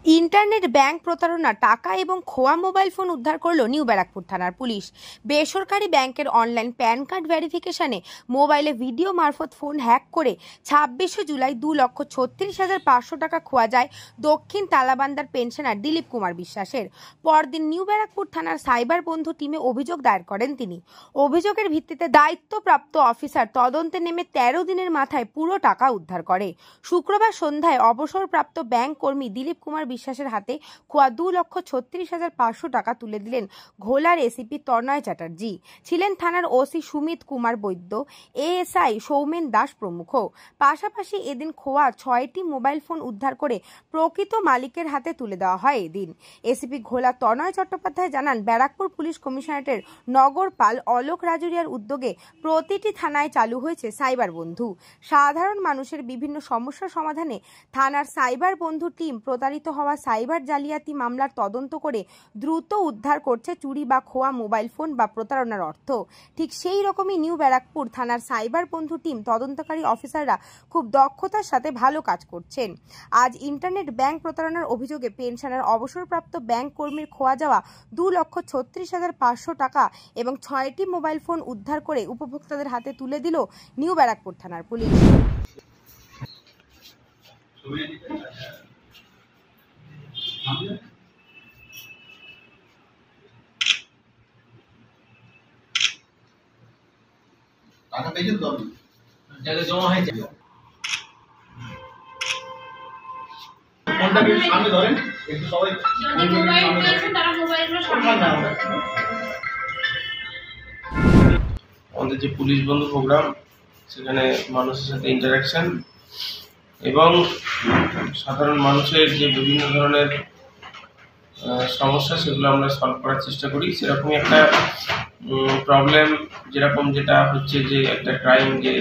Internet bank প্রতারণা, টাকা এবং খোয়া মোবাইল ফোন উদ্ধার করল নিউ ব্যারাকপুর থানার পুলিশ। বেসরকারি ব্যাংকের অনলাইন প্যান কার্ড ভেরিফিকেশনে মোবাইলে ভিডিও মারফত ফোন হ্যাক করে 26শে জুলাই 2,36,500 টাকা খোয়া যায় দক্ষিণ তালাবান্দার পেনশনার দিলীপ কুমার বিশ্বাসের। পরদিন নিউ ব্যারাকপুর থানার সাইবার বন্ধু টিমে অভিযোগ দায়ের করেন তিনি। অভিযোগের ভিত্তিতে দায়িত্বপ্রাপ্ত অফিসার তদন্তে নেমে 13 দিনের মাথায় পুরো টাকা উদ্ধার করে। শুক্রবার সন্ধ্যায় অবসরপ্রাপ্ত ব্যাংক কর্মী দিলীপ কুমার বিশ্বাসের হাতে খোয়া 2,36,500 টাকা তুলে দিলেন ঘোলার এসিপি তনয় চ্যাটার্জি। ছিলেন থানার ওসি সুমিত কুমার বৈদ্য, এএসআই সৌমেন দাস প্রমুখ। পাশাপাশি এদিন খোয়া 6টি মোবাইল ফোন উদ্ধার করে প্রকৃত মালিকের হাতে তুলে দেওয়া হয়। এদিন এসিপি ঘোলা তনয় চট্টোপাধ্যায় জানান, ব্যারাকপুর পুলিশ কমিশনারেটের নগরপাল অলোক রাজুরিয়ার উদ্যোগে প্রতিটি থানায় চালু হয়েছে সাইবার বন্ধু। সাধারণ মানুষের বিভিন্ন সমস্যা সমাধানে থানার সাইবার বন্ধু টিম প্রতারিত হওয়া সাইবার জালিয়াতি মামলার তদন্ত করে দ্রুত উদ্ধার করছে চুরি বা খোয়া মোবাইল ফোন বা প্রতারণার অর্থ। ঠিক সেই রকমই নিউ ব্যারাকপুর থানার সাইবার বন্ধু টিম তদন্তকারী অফিসাররা খুব দক্ষতার সাথে ভালো কাজ করছেন। আজ ইন্টারনেট ব্যাংক প্রতারণার অভিযোগে পেনশনার অবসরপ্রাপ্ত ব্যাংক কর্মীর খোয়া যাওয়া 2,36,500 টাকা এবং 6টি মোবাইল ফোন উদ্ধার করে উপভোক্তাদের হাতে তুলে দিল নিউ ব্যারাকপুর থানার পুলিশ। টাকা পেয়েছেন তো আপনি? টাকা জমা হয়েছে। ফোনটা একটু সামনে ধরেন, একটু সবাই মোবাইল পেয়েছেন তারা মোবাইলগুলো সামনে ধরেন। আমাদের যে পুলিশ বন্ধু প্রোগ্রাম, সেখানে মানুষের সাথে ইন্টারাকশন এবং সাধারণ মানুষের যে বিভিন্ন ধরনের সমস্যা, সেগুলো আমরা সলভ করার চেষ্টা করি। সেরকমই একটা প্রবলেম যেটা হচ্ছে যে একটা ক্রাইম, যে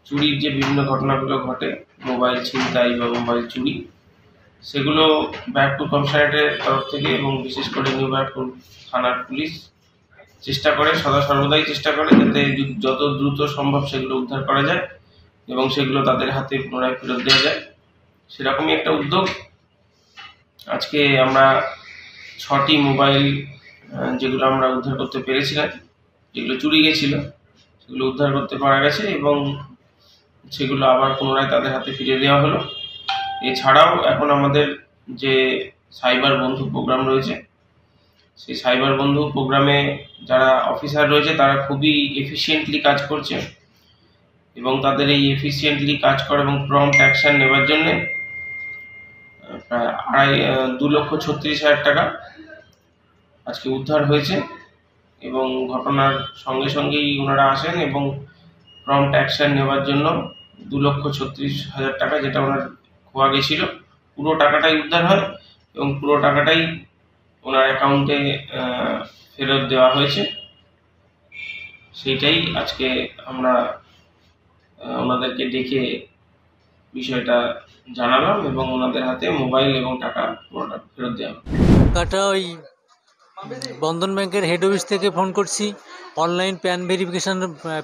চুরির যে বিভিন্ন ঘটনাগুলো ঘটে, মোবাইল ছিনতাই বা মোবাইল চুরি, সেগুলো ব্যারাকপুর কমিশনারেটের তরফ থেকে এবং বিশেষ করে নিউ ব্যারাকপুর থানার পুলিশ চেষ্টা করে, সর্বদাই চেষ্টা করে যাতে যত দ্রুত সম্ভব সেগুলো উদ্ধার করা যায় এবং সেগুলো তাদের হাতে পুনরায় ফেরত দেওয়া যায়। সেরকমই একটা উদ্যোগ। আজকে আমরা 6টি মোবাইল যেগুলো আমরা উদ্ধার করতে পেরেছিলাম, যেগুলো চুরি গেছিল, সেগুলো উদ্ধার করতে পারা গেছে এবং সেগুলো আবার পুনরায় তাদের হাতে ফিরিয়ে দেওয়া হলো। এছাড়াও এখন আমাদের যে সাইবার বন্ধু প্রোগ্রাম রয়েছে, সেই সাইবার বন্ধু প্রোগ্রামে যারা অফিসার রয়েছে তারা খুবই এফিশিয়েন্টলি কাজ করছে এবং তাদের এই এফিশিয়েন্টলি কাজ করা এবং প্রম্পট অ্যাকশন নেওয়ার জন্যে প্রায় 2,36,000 টাকা আজকে উদ্ধার হয়েছে এবং ঘটনার সঙ্গে সঙ্গেই ওনারা আসেন এবং প্রম্পট অ্যাকশন নেওয়ার জন্য 2,36,000 টাকা, যেটা ওনার খোয়া গেছিল, পুরো টাকাটাই উদ্ধার হয় এবং পুরো টাকাটাই ওনার অ্যাকাউন্টে ফেরত দেওয়া হয়েছে। সেইটাই আজকে আমরা ওনাদেরকে ডেকে বিষয়টা জানালাম এবং ওনাদের হাতে মোবাইল এবং টাকা পুরোটা ফেরত দেওয়া হবে। টাকাটা ওই বন্ধন ব্যাংকের হেড অফিস থেকে ফোন করছি, অনলাইন প্যান ভেরিফিকেশান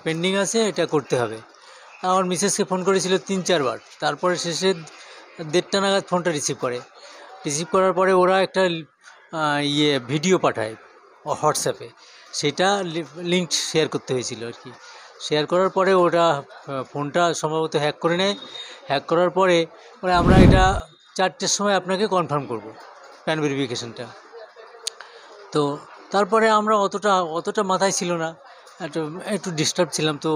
পেন্ডিং আছে, এটা করতে হবে। আমার মিসেসকে ফোন করেছিল 3-4 বার, তারপরে শেষে 1:30 নাগাদ ফোনটা রিসিভ করার পরে ওরা একটা ভিডিও পাঠায় হোয়াটসঅ্যাপে, সেটা লিঙ্ক শেয়ার করতে হয়েছিল আর কি। শেয়ার করার পরে ওরা ফোনটা সম্ভবত হ্যাক করে নেয়। হ্যাক করার পরে আমরা এটা 4টের সময় আপনাকে কনফার্ম করব প্যান ভেরিফিকেশানটা। তো তারপরে আমরা অতটা মাথায় ছিল না, একটু ডিস্টার্ব ছিলাম। তো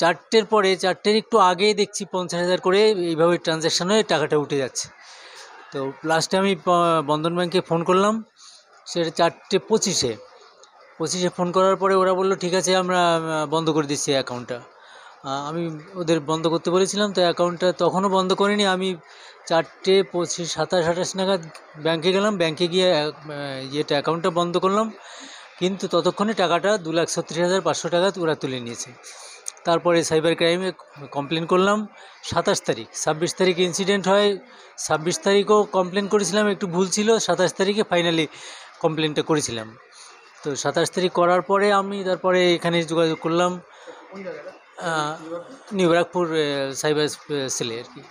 4টের পরে, 4টের একটু আগেই দেখছি 50,000 করে এইভাবে ট্রানজ্যাকশান হয়ে টাকাটা উঠে যাচ্ছে। তো লাস্টে আমি বন্ধন ব্যাংকে ফোন করলাম, সেটা 4:25-এ ফোন করার পরে ওরা বললো ঠিক আছে, আমরা বন্ধ করে দিচ্ছি অ্যাকাউন্টটা। আমি ওদের বন্ধ করতে বলেছিলাম, তো অ্যাকাউন্টটা তখনও বন্ধ করিনি। আমি 4:25, 27-28 নাগাদ ব্যাংকে গেলাম, ব্যাংকে গিয়ে অ্যাকাউন্টটা বন্ধ করলাম, কিন্তু ততক্ষণে টাকাটা 2,36,500 টাকা ওরা তুলে নিয়েছে। তারপরে সাইবার ক্রাইমে কমপ্লেন করলাম 27 তারিখ। 26 তারিখ ইনসিডেন্ট হয়, 26 তারিখও কমপ্লেন করেছিলাম, একটু ভুল ছিল। 27 তারিখে ফাইনালি কমপ্লেনটা করেছিলাম। তো 27 তারিখ করার পরে আমি তারপরে এখানে যোগাযোগ করলাম নিউ ব্যারাকপুর সাইবার সেলে আর কি।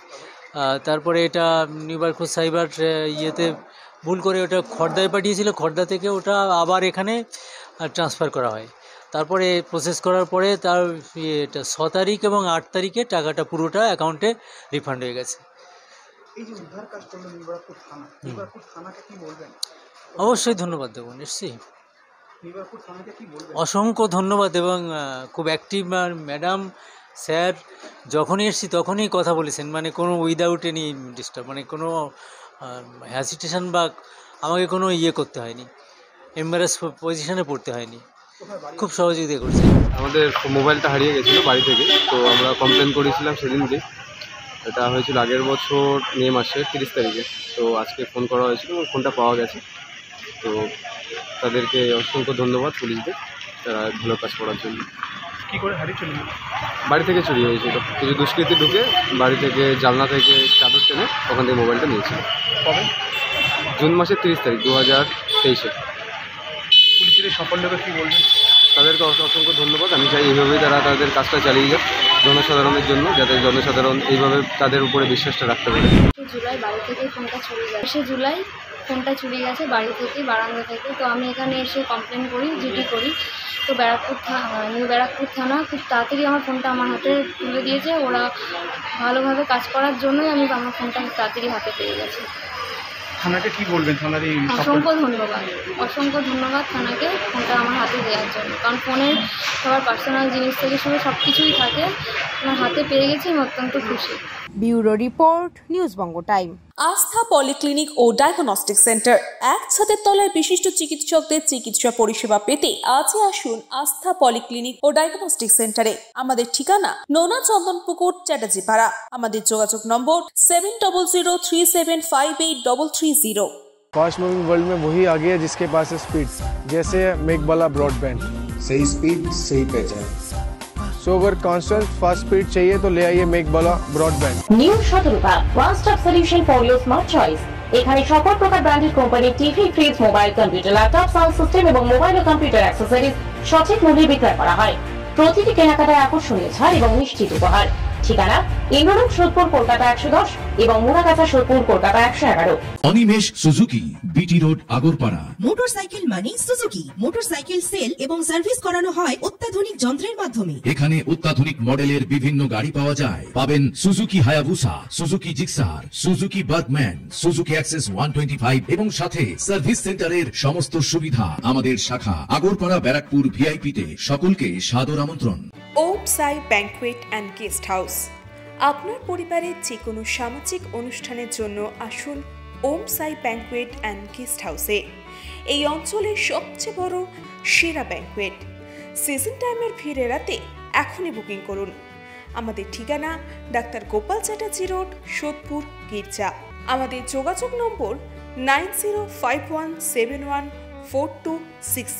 তারপরে এটা নিউ ব্যারাকপুর সাইবার ইয়েতে ভুল করে ওটা খড়দায় পাঠিয়েছিল, খড়দা থেকে ওটা আবার এখানে ট্রান্সফার করা হয়। তারপরে প্রসেস করার পরে তার এটা 6 তারিখ এবং 8 তারিখে টাকাটা পুরোটা অ্যাকাউন্টে রিফান্ড হয়ে গেছে। এই যে উদ্ধার কাজ করলো নিউবারকপুর থানা, নিউবারকপুর থানাকে কি বলবেন? অবশ্যই ধন্যবাদ দেবো, নিশ্চয়ই নিউবারকপুর থানাকে কি বলবেন? অসংখ্য ধন্যবাদ। এবং খুব অ্যাক্টিভ ম্যাডাম স্যার, যখনই এসেছি তখনই কথা বলেছেন, মানে কোনো উইদাউট এনি ডিস্টার্ব, মানে কোনো হ্যাসিটেশন বা আমাকে কোনো করতে হয়নি, এম্বারাস পজিশনে পড়তে হয়নি, খুব সহযোগিতা করছে। আমাদের মোবাইলটা হারিয়ে গেছিলো বাড়ি থেকে, তো আমরা কমপ্লেন করেছিলাম সেদিনকে। এটা হয়েছিল আগের বছর মে মাসের 30 তারিখে। তো আজকে ফোন করা হয়েছিল এবং ফোনটা পাওয়া গেছে। তো তাদেরকে অসংখ্য ধন্যবাদ পুলিশদের, তারা ভালো কাজ করার জন্য। কি করে হারিয়েছিল? বাড়ি থেকে চুরি হয়েছিল, কিছু দুষ্কৃতী ঢুকে বাড়ি থেকে জানলা থেকে চাদর টেনে ওখান থেকে মোবাইলটা নিয়েছিল। কবে? জুন মাসের 30 তারিখ 2023-এ। পুলিশের এই সাফল্যকে কি বলবেন? তাদেরকে অসংখ্য ধন্যবাদ। আমি চাই এইভাবেই তারা তাদের কাজটা চালিয়ে যাক জনসাধারণের জন্য, যাতে জনসাধারণ এইভাবে তাদের উপরে বিশ্বাসটা রাখতে পারে। জুলাই বাড়ি থেকে ফোনটা চুরি গেছে, জুলাই ফোনটা চুরি গেছে বাড়ি থেকে, বারান্দা থেকে। তো আমি এখানে এসে কমপ্লেন করি, জিডি করি। তো নিউ ব্যারাকপুর থানা খুব তাড়াতাড়ি আমার ফোনটা আমার হাতে তুলে দিয়েছে। ওরা ভালোভাবে কাজ করার জন্যই আমি আমার ফোনটা তাড়াতাড়ি হাতে পেয়ে গেছি। থানাকে কি বলবেন? থানার এই অসংখ্য ধন্যবাদ থানাকে ফোনটা আমার হাতে দেওয়ার জন্য। কারণ ফোনের সবার পার্সোনাল জিনিস থেকে শুরু সব কিছুই থাকে, আমার হাতে পেয়ে গেছি, আমি অত্যন্ত খুশি। ব্যুরো রিপোর্ট, নিউজ বঙ্গ টাইম। আস্থা পলিক্লিনিক ও ডায়াগনস্টিক সেন্টার, এক ছাদের তলায় বিশিষ্ট চিকিৎসকদের চিকিৎসা পরিষেবা পেতে আজই আসুন আস্থা পলিক্লিনিক ও ডায়াগনস্টিক সেন্টারে। আমাদের ঠিকানা নোনা চন্দনপুকুর, চ্যাটার্জিপাড়া। আমাদের যোগাযোগ নম্বর 7003758330। फास्ट मूविंग वर्ल्ड में वही आगे है जिसके पास है स्पीड, जैसे मेघबाला ब्रॉडबैंड। सही स्पीड सही पहचान। सो अगर कांस्टेंट फास्ट स्पीड चाहिए तो ले आइए मेघबाला ब्रॉडबैंड। নিউ সতর্কতা, one stop solution for your smart choice. এখানে সকল প্রকার ব্র্যান্ডেড কোম্পানির TV, fridge, mobile, computer, laptop, sound system এবং মোবাইল ও কম্পিউটার অ্যাক্সেসরিজ সঠিক মূল্যে বিক্রয় করা হয়। প্রতিটি কেনাকাটায় আকর্ষণীয় ছাড় এবং নিশ্চিত উপহার। ঠিকানা ইন্দ্রনগর, সোদপুর, কলকাতা 110 এবং Muragachha, Sodepur, Kolkata 111। Animesh Suzuki, BT road, Agarpara. Motorcycle মানে সুজুকি। মোটরসাইকেল সেল এবং সার্ভিস করানো হয় অত্যাধুনিক যন্ত্রের মাধ্যমে। এখানে অত্যাধুনিক মডেলের বিভিন্ন গাড়ি পাওয়া যায়। পাবেন Suzuki Hayabusa, Suzuki Gixxer, Suzuki Bergman, Suzuki access 125 এবং সাথে সার্ভিস সেন্টারের সমস্ত সুবিধা। আমাদের শাখা আগরপাড়া, ব্যারাকপুর ভিআইপি তে। সকলকে সাদর আমন্ত্রণ। ওম সাই ব্যাংকুয়েট অ্যান্ড গেস্ট হাউস। আপনার পরিবারের যে কোনো সামাজিক অনুষ্ঠানের জন্য আসুন ওম সাই ব্যাংকুয়েট অ্যান্ড গেস্ট হাউসে। এই অঞ্চলের সবচেয়ে বড় সেরা ব্যাংকুয়েট। সিজন টাইমের ভিড় এড়াতে এখনই বুকিং করুন। আমাদের ঠিকানা ডাক্তার গোপাল চ্যাটার্জি রোড, সোদপুর, গির্জা। আমাদের যোগাযোগ নম্বর 9051714263।